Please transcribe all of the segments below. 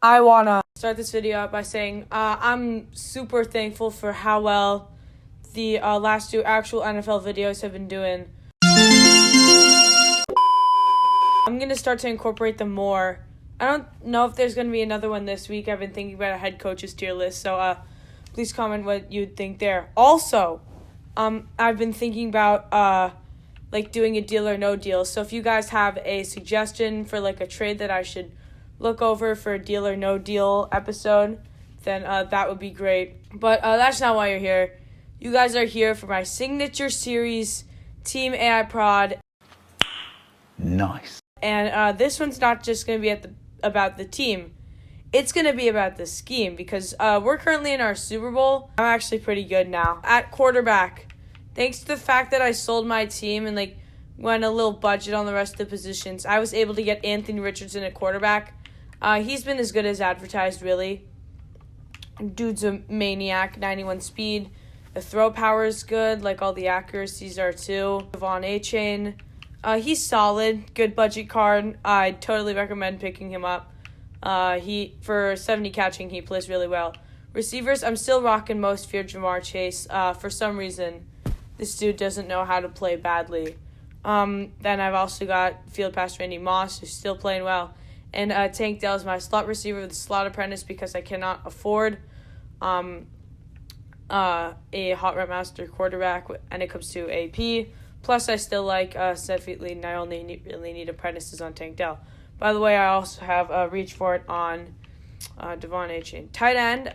I want to start this video out by saying I'm super thankful for how well the last two actual NFL videos have been doing. I'm going to start to incorporate them more. I don't know if there's going to be another one this week. I've been thinking about a head coach's tier list, so please comment what you'd think there. Also, I've been thinking about doing a deal or no deal. So if you guys have a suggestion for like a trade that I should look over for a deal or no deal episode, then that would be great. But that's not why you're here. You guys are here for my signature series, Team AIProd. Nice. And this one's not just going to be about the team. It's going to be about the scheme because we're currently in our Super Bowl. I'm actually pretty good now at quarterback. Thanks to the fact that I sold my team and went a little budget on the rest of the positions, I was able to get Anthony Richardson at quarterback. He's been as good as advertised, really. Dude's a maniac, 91 speed. The throw power is good, like all the accuracies are too. Devon A-Chain, he's solid, good budget card. I'd totally recommend picking him up. For 70 catching, he plays really well. Receivers, I'm still rocking most feared Jamar Chase. For some reason, this dude doesn't know how to play badly. Then I've also got field pass Randy Moss, who's still playing well. And Tank Dell is my slot receiver with the slot apprentice because I cannot afford a hot rep master quarterback when it comes to AP. Plus, I still like Seth Lee, and I only really need apprentices on Tank Dell. By the way, I also have Reach for It on Devon A-Chain. Tight end,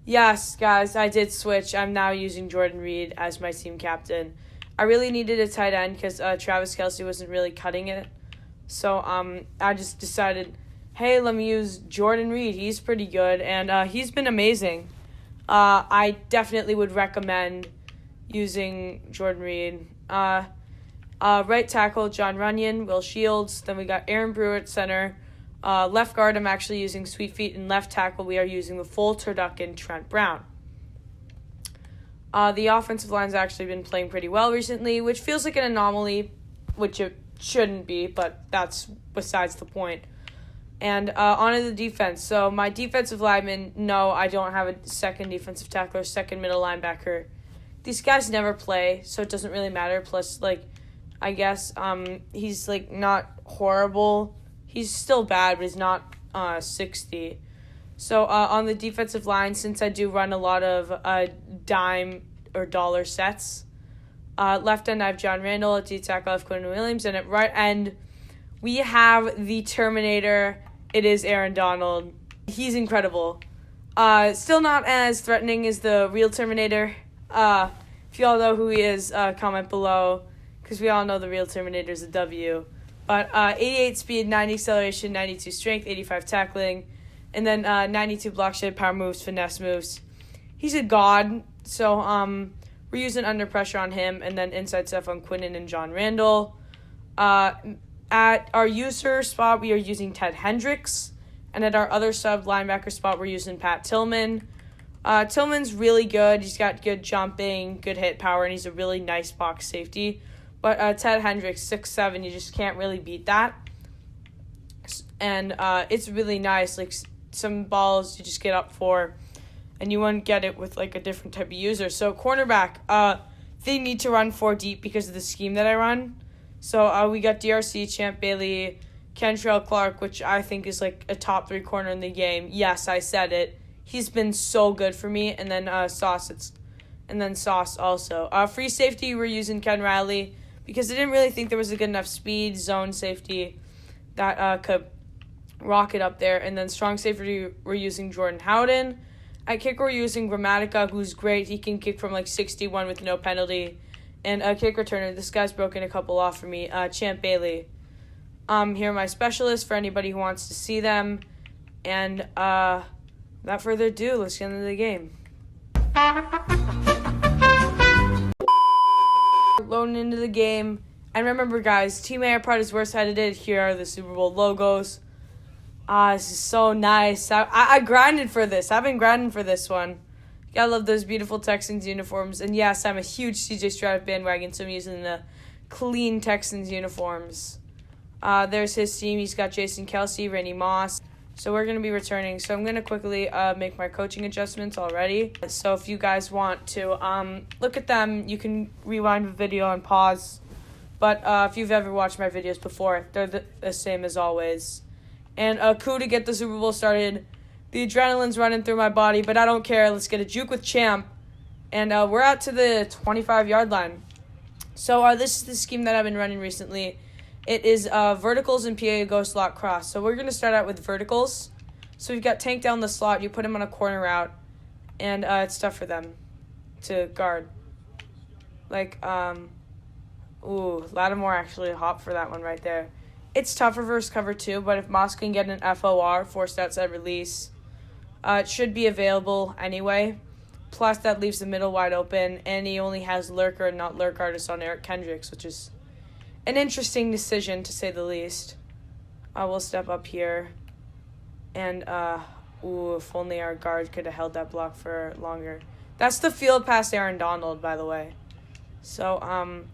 yes, guys, I did switch. I'm now using Jordan Reed as my team captain. I really needed a tight end because Travis Kelce wasn't really cutting it. So I just decided, hey, let me use Jordan Reed. He's pretty good, and he's been amazing. I definitely would recommend using Jordan Reed. Right tackle, John Runyon, Will Shields. Then we got Aaron Brewer at center. Left guard, I'm actually using Sweet Feet. And left tackle, we are using the full turducken, Trent Brown. The offensive line's actually been playing pretty well recently, which feels like an anomaly, which it shouldn't be, but that's besides the point. And on to the defense. So my defensive lineman, no, I don't have a second defensive tackle or second middle linebacker. These guys never play, so it doesn't really matter. Plus, I guess he's, not horrible. He's still bad, but he's not 60. So on the defensive line, since I do run a lot of dime or dollar sets, left end I have John Randall, at D tackle I have Quinn Williams, and at right end we have the Terminator. It is Aaron Donald. He's incredible. Still not as threatening as the real Terminator. If you all know who he is, comment below, because we all know the real Terminator is a W. But 88 speed, 90 acceleration, 92 strength, 85 tackling, and then 92 block shed, power moves, finesse moves. He's a god, so we're using under pressure on him, and then inside stuff on Quinnen and John Randall. At our user spot, we are using Ted Hendricks, and at our other sub linebacker spot, we're using Pat Tillman. Tillman's really good. He's got good jumping, good hit power, and he's a really nice box safety. But Ted Hendricks, 6'7", you just can't really beat that. And it's really nice. Some balls you just get up for, and you wouldn't get it with a different type of user. So cornerback, they need to run 4 deep because of the scheme that I run. So we got DRC, Champ Bailey, Kentrell Clark, which I think is a top 3 corner in the game. Yes, I said it. He's been so good for me. And then Sauce also. Free safety, we're using Ken Riley because I didn't really think there was a good enough speed zone safety that could rock it up there. And then strong safety, we're using Jordan Howden. At kicker, we're using Grammatica, who's great. He can kick from 61 with no penalty. And a kick returner, this guy's broken a couple off for me, Champ Bailey. Here are my specialists for anybody who wants to see them. And without further ado, let's get into the game. Loading into the game. And remember, guys, Team AIProd is worst edited. Here are the Super Bowl logos. This is so nice. I grinded for this. I've been grinding for this one. I love those beautiful Texans uniforms. And yes, I'm a huge CJ Stroud bandwagon, so I'm using the clean Texans uniforms. There's his team. He's got Jason Kelce, Randy Moss, So we're going to be returning. So I'm going to quickly make my coaching adjustments already. So if you guys want to look at them, you can rewind the video and pause. But if you've ever watched my videos before, they're the same as always. And a coup to get the Super Bowl started. The adrenaline's running through my body, but I don't care. Let's get a juke with Champ. And we're out to the 25-yard line. So this is the scheme that I've been running recently. It is verticals and PA go slot cross. So we're going to start out with verticals. So we've got Tank down the slot. You put him on a corner route. And it's tough for them to guard. Like, Lattimore actually hopped for that one right there. It's tougher versus cover 2, but if Moss can get an FOR, forced outside release, it should be available anyway. Plus, that leaves the middle wide open, and he only has lurker and not lurk artist on Eric Kendricks, which is an interesting decision, to say the least. I will step up here, and, if only our guard could have held that block for longer. That's the field past Aaron Donald, by the way. So,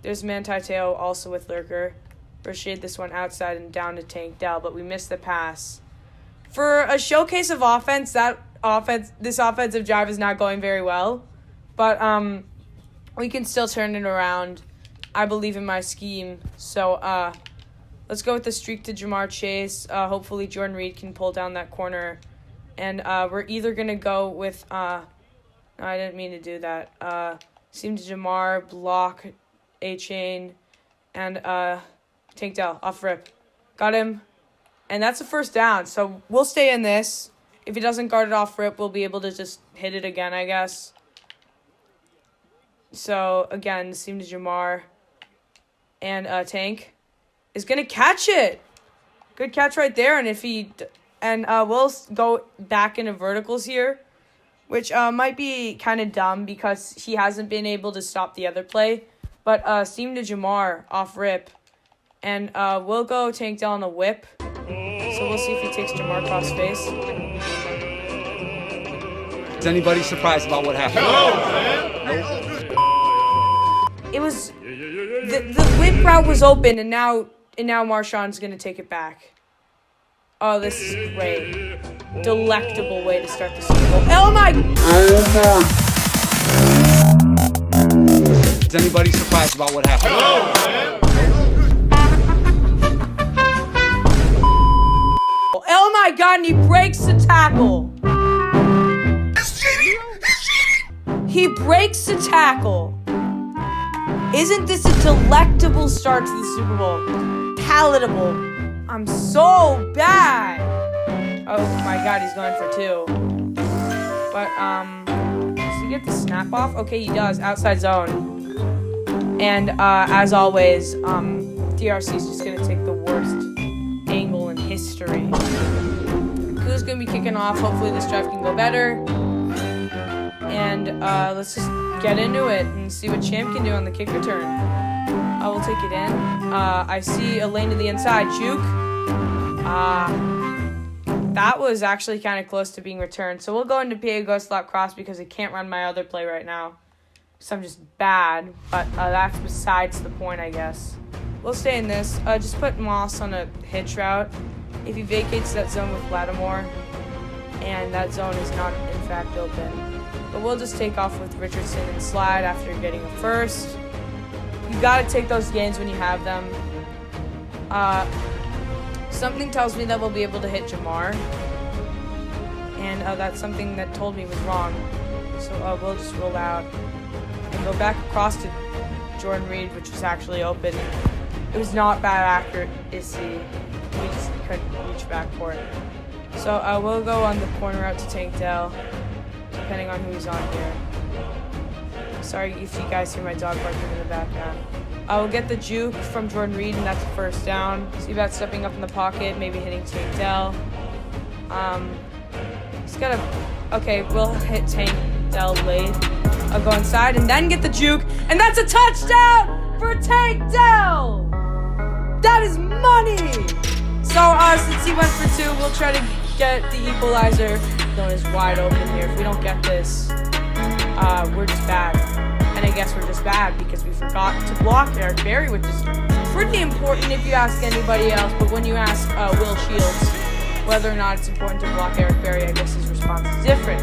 there's Manti Te'o also with lurker. Rashid this one outside and down to Tank Dell, but we missed the pass. For a showcase of offense, this offensive drive is not going very well. But we can still turn it around. I believe in my scheme. So let's go with the streak to Jamar Chase. Hopefully Jordan Reed can pull down that corner. And we're either going to go with... no, I didn't mean to do that. Seam to Jamar, block, A-chain, and Tank Dell, off rip. Got him. And that's a first down. So we'll stay in this. If he doesn't guard it off rip, we'll be able to just hit it again, I guess. So, again, seam to Jamar. And Tank is going to catch it. Good catch right there. And if he... And we'll go back into verticals here, which might be kind of dumb because he hasn't been able to stop the other play. But seam to Jamar off rip. And we'll go Tank Dell on a whip. So we'll see if he takes Jamar cross face. Is anybody surprised about what happened? It was the whip route was open, and now Marshawn's gonna take it back. Oh, this is great. Delectable way to start the Super Bowl. Oh my! Is anybody surprised about what happened? Oh my God, and he breaks the tackle. He breaks the tackle. Isn't this a delectable start to the Super Bowl? Palatable. I'm so bad. Oh my God, he's going for 2. But, does he get the snap off? Okay, he does. Outside zone. And, as always, DRC's just gonna take the worst angle in history. Ku's gonna be kicking off. Hopefully this drive can go better. And let's just get into it and see what Champ can do on the kick return. I will take it in. I see a lane to the inside. Juke. That was actually kind of close to being returned. So we'll go into PA go slot cross because I can't run my other play right now. Because I'm just bad. But that's besides the point, I guess. We'll stay in this. Just put Moss on a hitch route. If he vacates that zone with Lattimore, and that zone is not in fact open. But we'll just take off with Richardson and slide after getting a first. You gotta take those gains when you have them. Something tells me that we'll be able to hit Jamar. And that's something that told me was wrong. So we'll just roll out and go back across to Jordan Reed, which was actually open. It was not bad accuracy. We just couldn't reach back for it. So we'll go on the corner out to Tank Dell, depending on who he's on here. Sorry if you guys hear my dog barking in the background. I will get the juke from Jordan Reed, and that's a first down. See about stepping up in the pocket, maybe hitting Tank Dell. He's got a... Okay, we'll hit Tank Dell late. I'll go inside and then get the juke, and that's a touchdown for Tank Dell! That is money! So, since he went for 2, we'll try to get the equalizer. Zone is wide open here. If we don't get this, we're just bad. And I guess we're just bad because we forgot to block Eric Berry, which is pretty important if you ask anybody else. But when you ask Will Shields, Whether or not it's important to block Eric Berry, I guess his response is different.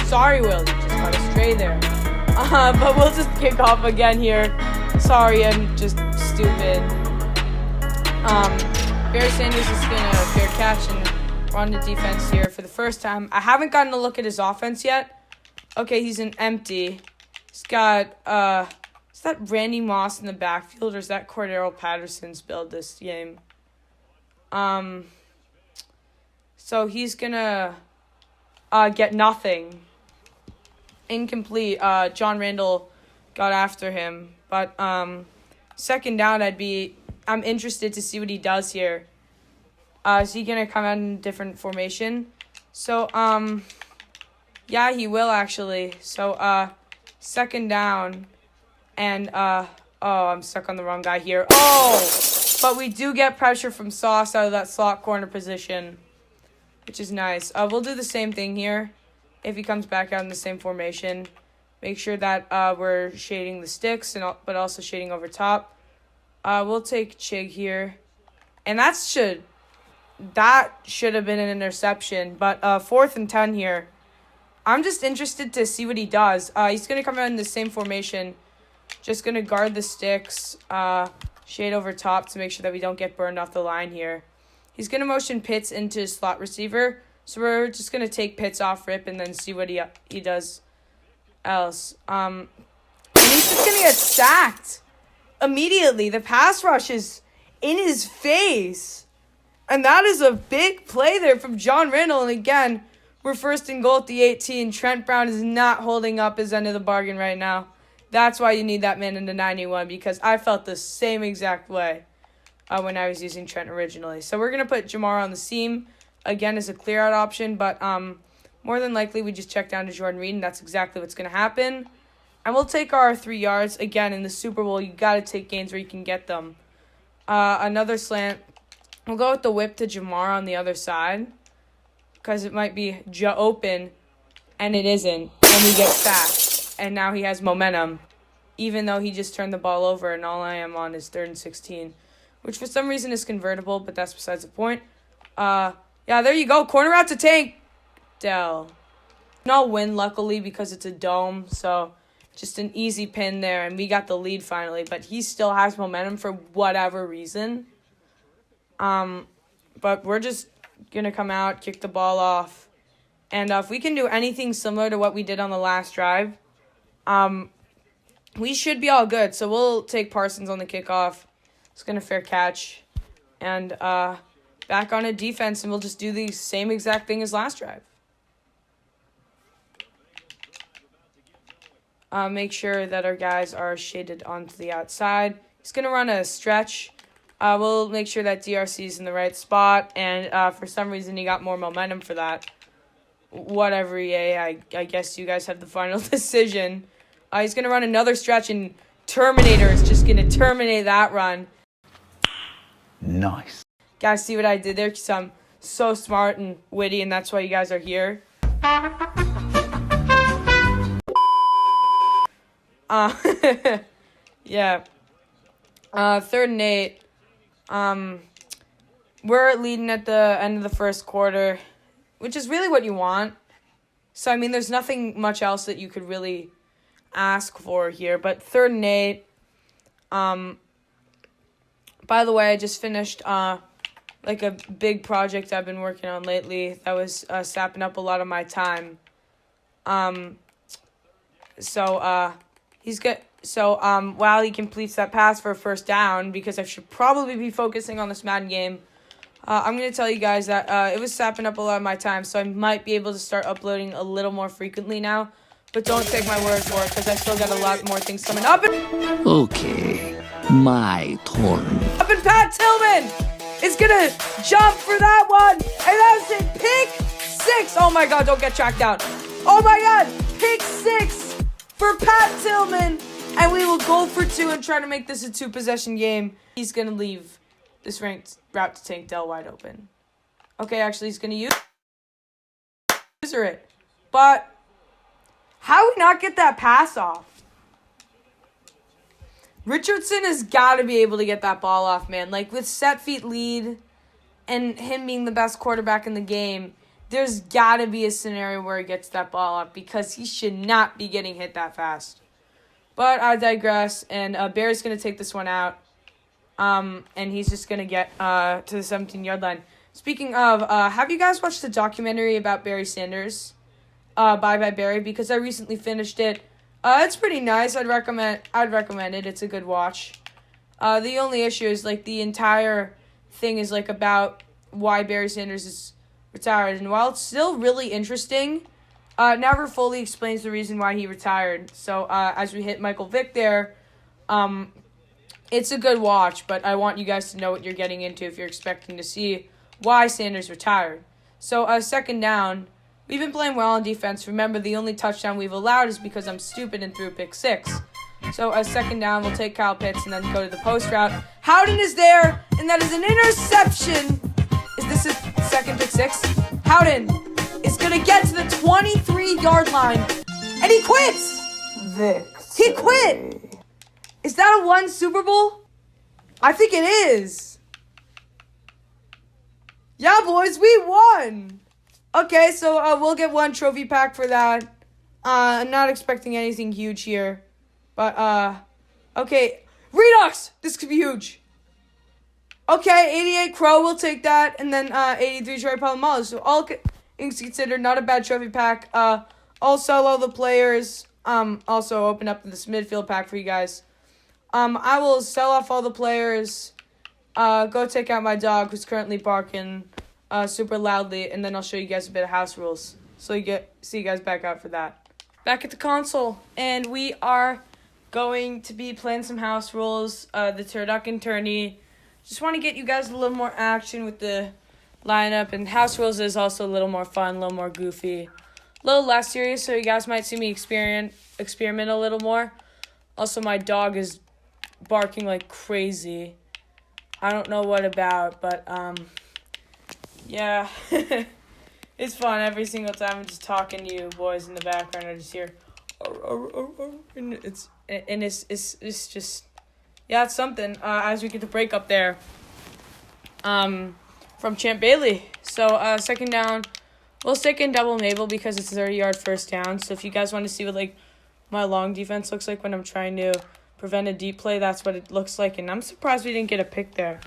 Sorry, Will, you just got a stray there. But we'll just kick off again here. Sorry, I'm just stupid. Barry Sanders is going to fair catch and run the defense here for the first time. I haven't gotten a look at his offense yet. Okay, he's an empty. He's got, is that Randy Moss in the backfield, or is that Cordero Patterson's build this game? So he's going to get nothing. Incomplete. John Randall got after him. But second down, I'm interested to see what he does here. Is he going to come out in a different formation? So, yeah, he will actually. So, second down. And, oh, I'm stuck on the wrong guy here. Oh! But we do get pressure from Sauce out of that slot corner position, which is nice. We'll do the same thing here. If he comes back out in the same formation, make sure that we're shading the sticks, but also shading over top. We'll take Chig here. And that should have been an interception. But 4th and 10 here. I'm just interested to see what he does. He's going to come out in the same formation. Just going to guard the sticks. Shade over top to make sure that we don't get burned off the line here. He's going to motion Pitts into his slot receiver. So we're just going to take Pitts off rip and then see what he does else. And he's just going to get sacked immediately. The pass rush is in his face. And that is a big play there from John Randall. And again, we're 1st and goal at the 18. Trent Brown is not holding up his end of the bargain right now. That's why you need that man in the 91, because I felt the same exact way when I was using Trent originally. So we're going to put Jamar on the seam, again, as a clear-out option. But more than likely, we just check down to Jordan Reed, and that's exactly what's going to happen. And we'll take our 3 yards. Again, in the Super Bowl, you got to take gains where you can get them. Another slant. We'll go with the whip to Jamar on the other side, because it might be open, and it isn't. And we get sacked. And now he has momentum, even though he just turned the ball over, and all I am on is 3rd and 16, which for some reason is convertible, but that's besides the point. Yeah, there you go. Corner out to Tank Dell. No win, luckily, because it's a dome, so just an easy pin there, and we got the lead finally, but he still has momentum for whatever reason. But we're just going to come out, kick the ball off, and if we can do anything similar to what we did on the last drive, we should be all good. So we'll take Parsons on the kickoff. It's going to fair catch. And back on a defense, and we'll just do the same exact thing as last drive. Make sure that our guys are shaded onto the outside. He's going to run a stretch. We'll make sure that DRC is in the right spot. And for some reason, he got more momentum for that. Whatever, EA. I guess you guys have the final decision. He's going to run another stretch, and Terminator is just going to terminate that run. Nice. Guys, see what I did there? Because I'm so smart and witty, and that's why you guys are here. Yeah. 3rd and 8. We're leading at the end of the first quarter, which is really what you want. So, I mean, there's nothing much else that you could really ask for here. But 3rd and 8. By the way, I just finished like a big project I've been working on lately that was sapping up a lot of my time. While he completes that pass for a first down, because I should probably be focusing on this Madden game, I'm going to tell you guys that it was sapping up a lot of my time, so I might be able to start uploading a little more frequently now. But don't take my word for it, because I still got a lot more things coming up. Okay, my turn. Up and Pat Tillman is going to jump for that one. And that was it. Pick 6. Oh, my God. Don't get tracked down. Oh, my God. Pick 6 for Pat Tillman. And we will go for 2 and try to make this a 2-possession game. He's going to leave this ranked route to Tank Dell wide open. Okay, actually, he's going to use it. But how do we not get that pass off? Richardson has got to be able to get that ball off, man. Like, with set feet lead, and him being the best quarterback in the game, there's got to be a scenario where he gets that ball up because he should not be getting hit that fast. But I digress, and Barry's going to take this one out, and he's just going to get to the 17-yard line. Speaking of, have you guys watched the documentary about Barry Sanders, Bye Bye Barry? Because I recently finished it. It's pretty nice. I'd recommend it. It's a good watch. The only issue is, like, the entire thing is, like, about why Barry Sanders is retired. And while it's still really interesting, it never fully explains the reason why he retired. So, as we hit Michael Vick there, it's a good watch, but I want you guys to know what you're getting into if you're expecting to see why Sanders retired. So, second down, we've been playing well on defense. Remember, the only touchdown we've allowed is because I'm stupid and threw a pick 6. So, second down, we'll take Kyle Pitts and then go to the post route. Howden is there, and that is an interception. Is this a second pick 6? Howden is going to get to the 23-yard line, and he quits. He quit. Is that a one Super Bowl? I think it is. Yeah, boys, we won. Okay, so we'll get one trophy pack for that. I'm not expecting anything huge here. But, okay. Redux! This could be huge. Okay, 88 Crow, we'll take that. And then 83 Troy Polamalu. So all things considered, not a bad trophy pack. I'll sell all the players. Also open up this midfield pack for you guys. I will sell off all the players. Go take out my dog who's currently barking super loudly. And then I'll show you guys a bit of house rules. So see you guys back out for that. Back at the console. And we are going to be playing some house rules, the turducken tourney. Just want to get you guys a little more action with the lineup, and house rules is also a little more fun, a little more goofy, a little less serious, so you guys might see me experiment a little more. Also, my dog is barking like crazy. I don't know what about, but yeah. It's fun every single time. I'm just talking to you boys in the background. I just hear and it's just, yeah, it's something. As we get the break up there from Champ Bailey. So second down, we'll stick in double Mabel because it's a 30-yard first down. So if you guys want to see what like my long defense looks like when I'm trying to prevent a deep play, that's what it looks like. And I'm surprised we didn't get a pick there.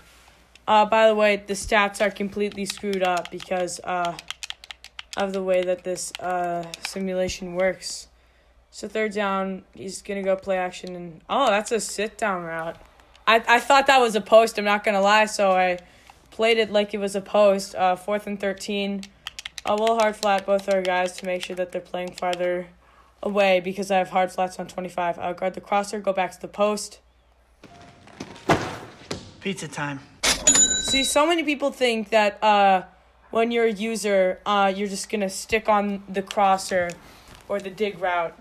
By the way, the stats are completely screwed up because of the way that this simulation works. So third down, he's going to go play action. And that's a sit-down route. I thought that was a post, I'm not going to lie, so I played it like it was a post. 4th and 13. We'll hard flat both our guys to make sure that they're playing farther away because I have hard flats on 25. I'll guard the crosser, go back to the post. Pizza time. See, so many people think that when you're a user, you're just going to stick on the crosser or the dig route.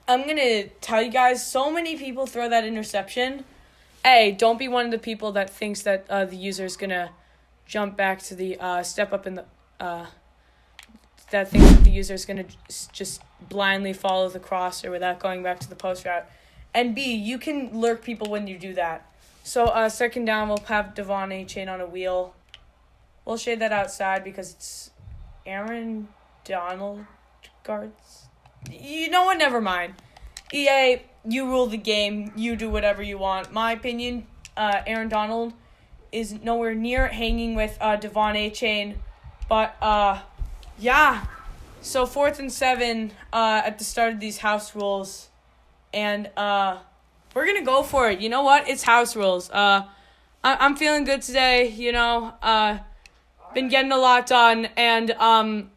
I'm going to tell you guys, so many people throw that interception. A, don't be one of the people that thinks that the user is going to jump back to the step up in the... that thinks that the user is going to just blindly follow the crosser without going back to the post route. And B, you can lurk people when you do that. So second down, we'll have Devon A-Chain on a wheel. We'll shade that outside because it's Aaron Donald guards. You know what? Never mind. EA, you rule the game. You do whatever you want. My opinion, Aaron Donald is nowhere near hanging with Devon A-Chain. But, yeah. So 4th and 7 at the start of these house rules. And we're going to go for it. You know what? It's house rules. I'm feeling good today, you know. Been getting a lot done. And,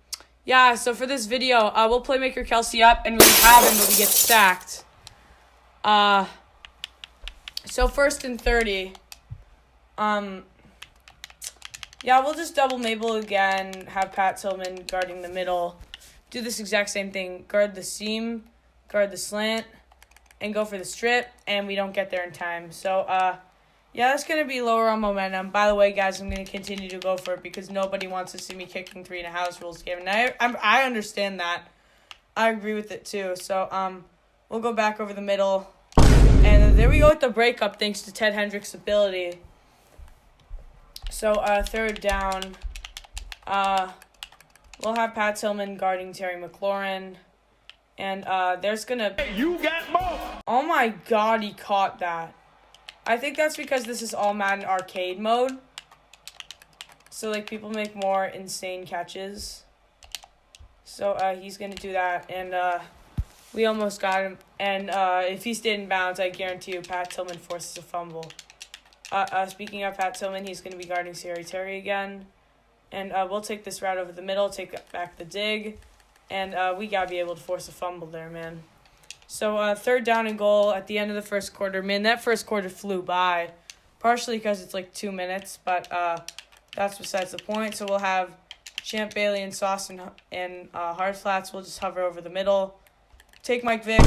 yeah, so for this video, we'll play Maker Kelsey up, and we have him, but we get stacked. So 1st and 30. Yeah, we'll just double Mabel again, have Pat Tillman guarding the middle. Do this exact same thing. Guard the seam, guard the slant, and go for the strip, and we don't get there in time. So, yeah, that's going to be lower on momentum. By the way, guys, I'm going to continue to go for it because nobody wants to see me kicking 3 in a house rules game. And I understand that. I agree with it, too. So, we'll go back over the middle. And there we go with the breakup, thanks to Ted Hendricks' ability. So, third down, we'll have Pat Tillman guarding Terry McLaurin. And, there's gonna... You got both! Oh my god, he caught that. I think that's because this is all Madden arcade mode. So, like, people make more insane catches. So, he's gonna do that. And, we almost got him. And, if he stayed in bounds, I guarantee you Pat Tillman forces a fumble. Speaking of Pat Tillman, he's going to be guarding Scary Terry again. And we'll take this route over the middle, take back the dig. And we got to be able to force a fumble there, man. So third down and goal at the end of the first quarter. Man, that first quarter flew by. Partially because it's like 2 minutes, but that's besides the point. So we'll have Champ Bailey and Sauce and Hard Flats. We'll just hover over the middle. Take Mike Vick.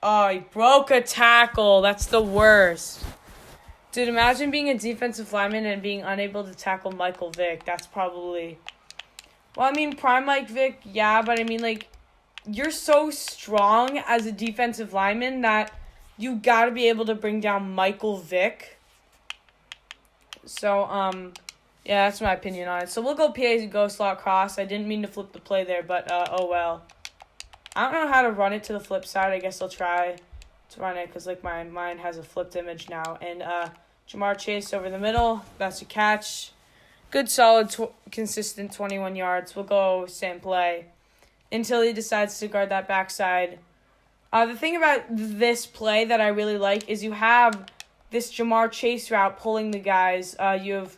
Oh, he broke a tackle. That's the worst. Dude, imagine being a defensive lineman and being unable to tackle Michael Vick. That's probably... Well, I mean, prime Mike Vick, yeah, but I mean, like, you're so strong as a defensive lineman that you gotta be able to bring down Michael Vick. So, yeah, that's my opinion on it. So we'll go PA go slot cross. I didn't mean to flip the play there, but, oh well. I don't know how to run it to the flip side. I guess I'll try to run it because, like, mine has a flipped image now. And Jamar Chase over the middle. That's a catch. Good, solid, consistent 21 yards. We'll go same play until he decides to guard that backside. The thing about this play that I really like is you have this Jamar Chase route pulling the guys. You have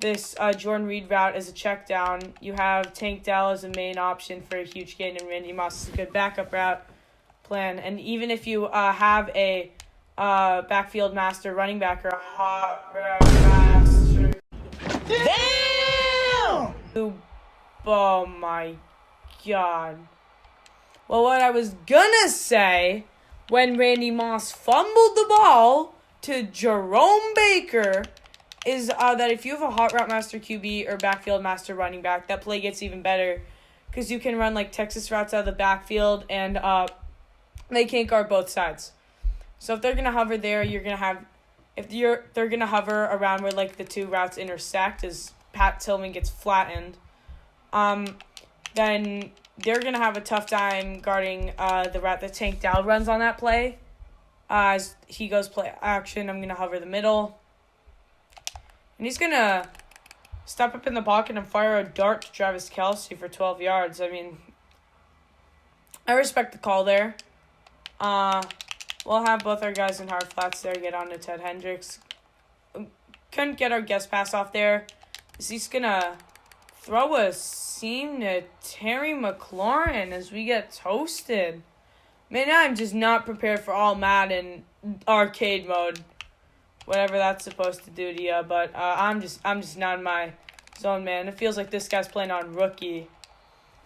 this Jordan Reed route as a check down. You have Tank Dell as a main option for a huge gain, and Randy Moss is a good backup route plan. And even if you have a backfield master running back or a hot route master. Damn! Oh my god. Well, what I was gonna say, when Randy Moss fumbled the ball to Jerome Baker, is that if you have a hot route master QB or backfield master running back, that play gets even better because you can run like Texas routes out of the backfield and they can't guard both sides. So if they're gonna hover there, you're gonna have they're gonna hover around where like the two routes intersect as Pat Tillman gets flattened. Then they're gonna have a tough time guarding the route that Tank Dell runs on that play. As he goes play action, I'm gonna hover the middle. And he's going to step up in the pocket and fire a dart to Travis Kelce for 12 yards. I mean, I respect the call there. We'll have both our guys in hard flats there get on to Ted Hendricks. Couldn't get our guest pass off there. He's going to throw a seam to Terry McLaurin as we get toasted. Man, I'm just not prepared for all Madden arcade mode. Whatever that's supposed to do to you, but I'm just not in my zone, man. It feels like this guy's playing on rookie.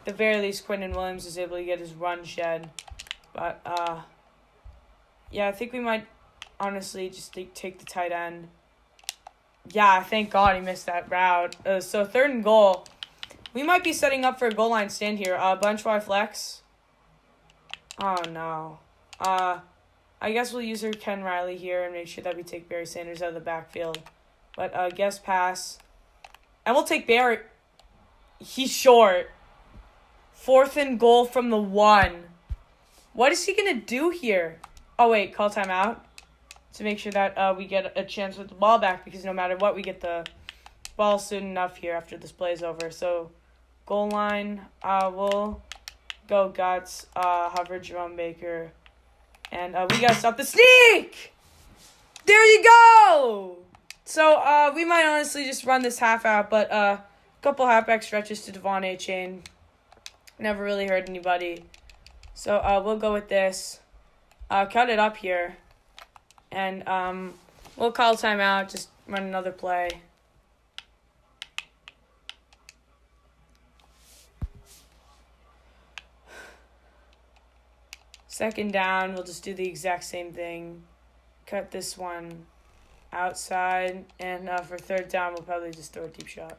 At the very least, Quentin Williams is able to get his run shed. But, yeah, I think we might honestly just take the tight end. Yeah, thank God he missed that route. So third and goal. We might be setting up for a goal line stand here. Bunch Y flex. Oh, no. I guess we'll use our Ken Riley here and make sure that we take Barry Sanders out of the backfield. But guess pass. And we'll take Barry. He's short. Fourth and goal from the 1. What is he going to do here? Oh, wait. Call timeout to make sure that we get a chance with the ball back because no matter what, we get the ball soon enough here after this play is over. So, goal line. We'll go guts. Hover Jerome Baker. And we got to stop the sneak! There you go! So, we might honestly just run this half out, but a couple halfback stretches to Devon A. Chain. Never really hurt anybody. So, we'll go with this. Cut it up here. And we'll call timeout, just run another play. Second down, we'll just do the exact same thing. Cut this one outside. And for third down, we'll probably just throw a deep shot.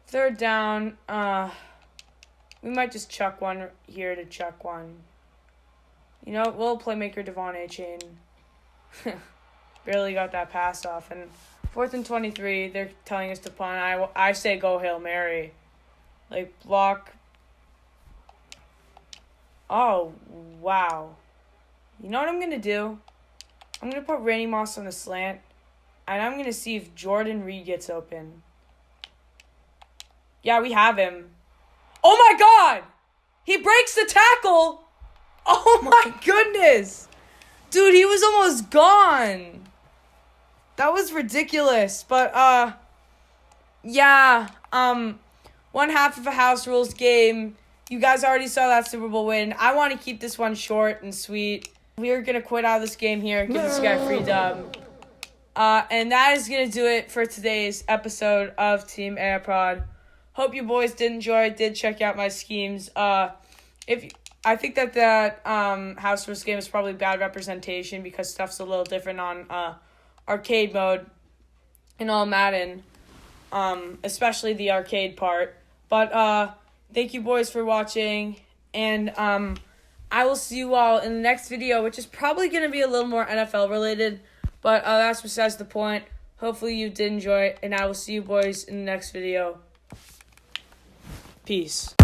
Third down, we We might just chuck one here to chuck one. You know, little playmaker Devon A-Chain. Barely got that pass off. And 4th and 23, they're telling us to punt. I say go Hail Mary. Like, block. Oh, wow. You know what I'm going to do? I'm going to put Randy Moss on the slant. And I'm going to see if Jordan Reed gets open. Yeah, we have him. Oh, my God! He breaks the tackle! Oh, my goodness! Dude, he was almost gone. That was ridiculous. But, yeah. 1/2 of a house rules game. You guys already saw that Super Bowl win. I want to keep this one short and sweet. We're going to quit out of this game here and give this guy a free dub. And that is going to do it for today's episode of Team AIProd. Hope you boys did enjoy. Did check out my schemes. I think that house rules game is probably bad representation because stuff's a little different on arcade mode in all Madden, especially the arcade part. But thank you boys for watching, and I will see you all in the next video, which is probably going to be a little more NFL related, but that's besides the point. Hopefully you did enjoy, and I will see you boys in the next video. Peace.